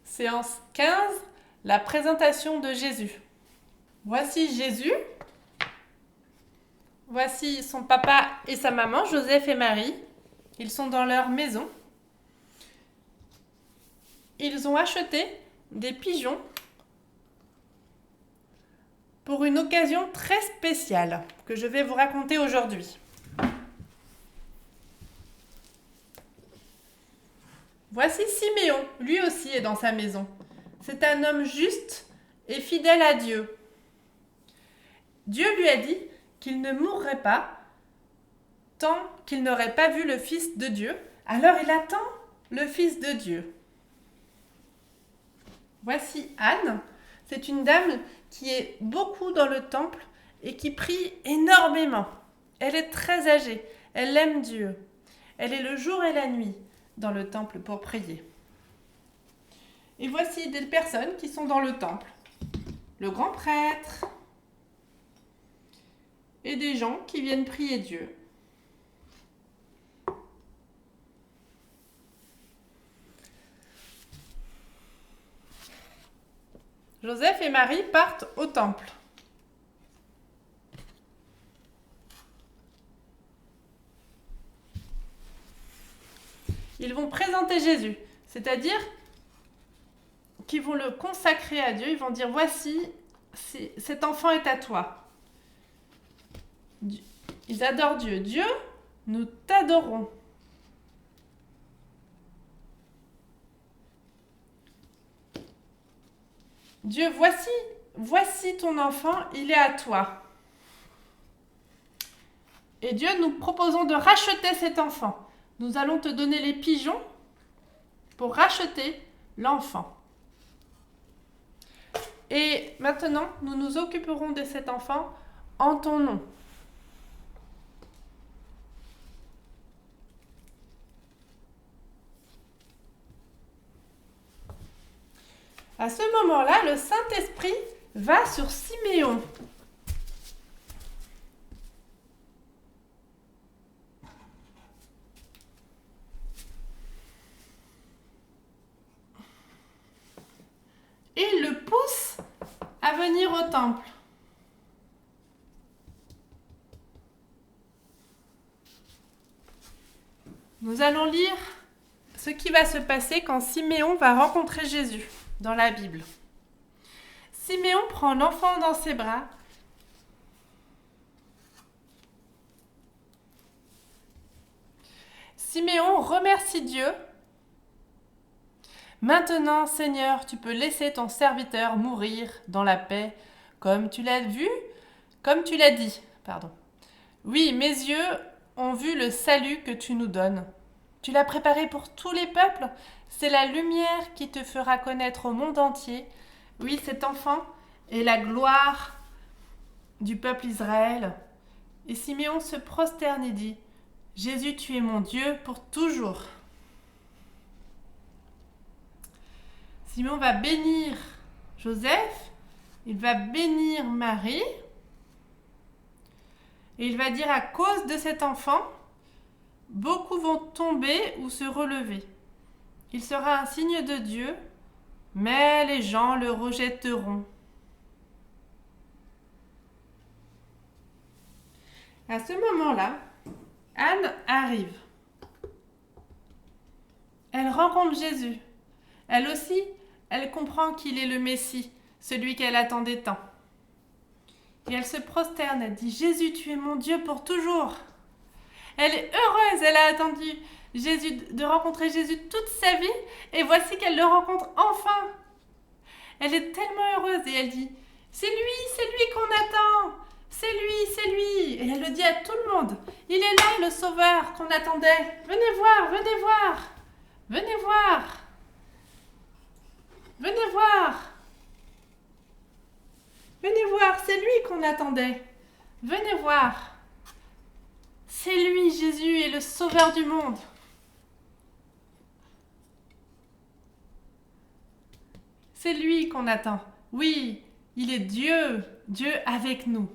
Séance 15, la présentation de Jésus. Voici Jésus. Voici son papa et sa maman, Joseph et Marie. Ils sont dans leur maison. Ils ont acheté des pigeons pour une occasion très spéciale que je vais vous raconter aujourd'hui. Voici Siméon, lui aussi est dans sa maison. C'est un homme juste et fidèle à Dieu. Dieu lui a dit qu'il ne mourrait pas tant qu'il n'aurait pas vu le Fils de Dieu. Alors il attend le Fils de Dieu. Voici Anne, c'est une dame qui est beaucoup dans le temple et qui prie énormément. Elle est très âgée, elle aime Dieu. Elle est le jour et la nuit dans le temple pour prier. Et voici des personnes qui sont dans le temple. Le grand prêtre et des gens qui viennent prier Dieu. Joseph et Marie partent au temple. Ils vont présenter Jésus, c'est-à-dire qu'ils vont le consacrer à Dieu. Ils vont dire, voici, cet enfant est à toi. Ils adorent Dieu. Dieu, nous t'adorons. Dieu, voici ton enfant, il est à toi. Et Dieu, nous proposons de racheter cet enfant. Nous allons te donner les pigeons pour racheter l'enfant. Et maintenant, nous nous occuperons de cet enfant en ton nom. À ce moment-là, le Saint-Esprit va sur Siméon. Et il le pousse à venir au temple. Nous allons lire ce qui va se passer quand Siméon va rencontrer Jésus dans la Bible. Siméon prend l'enfant dans ses bras. Siméon remercie Dieu. Maintenant, Seigneur, tu peux laisser ton serviteur mourir dans la paix, comme tu l'as dit. Oui, mes yeux ont vu le salut que tu nous donnes. Tu l'as préparé pour tous les peuples. C'est la lumière qui te fera connaître au monde entier. Oui, cet enfant est la gloire du peuple Israël. Et Siméon se prosterne et dit, Jésus, tu es mon Dieu pour toujours. Siméon va bénir Joseph, il va bénir Marie, et il va dire à cause de cet enfant, beaucoup vont tomber ou se relever. Il sera un signe de Dieu, mais les gens le rejetteront. À ce moment-là, Anne arrive. Elle rencontre Jésus. Elle aussi, elle comprend qu'il est le Messie, celui qu'elle attendait tant. Et elle se prosterne, elle dit, Jésus, tu es mon Dieu pour toujours. Elle est heureuse, elle a attendu de rencontrer Jésus toute sa vie, et voici qu'elle le rencontre enfin. Elle est tellement heureuse, et elle dit, c'est lui qu'on attend, c'est lui. Et elle le dit à tout le monde, il est là le Sauveur qu'on attendait, venez voir. Venez voir, c'est lui qu'on attendait. Venez voir. C'est lui, Jésus est le Sauveur du monde. C'est lui qu'on attend. Oui, il est Dieu avec nous.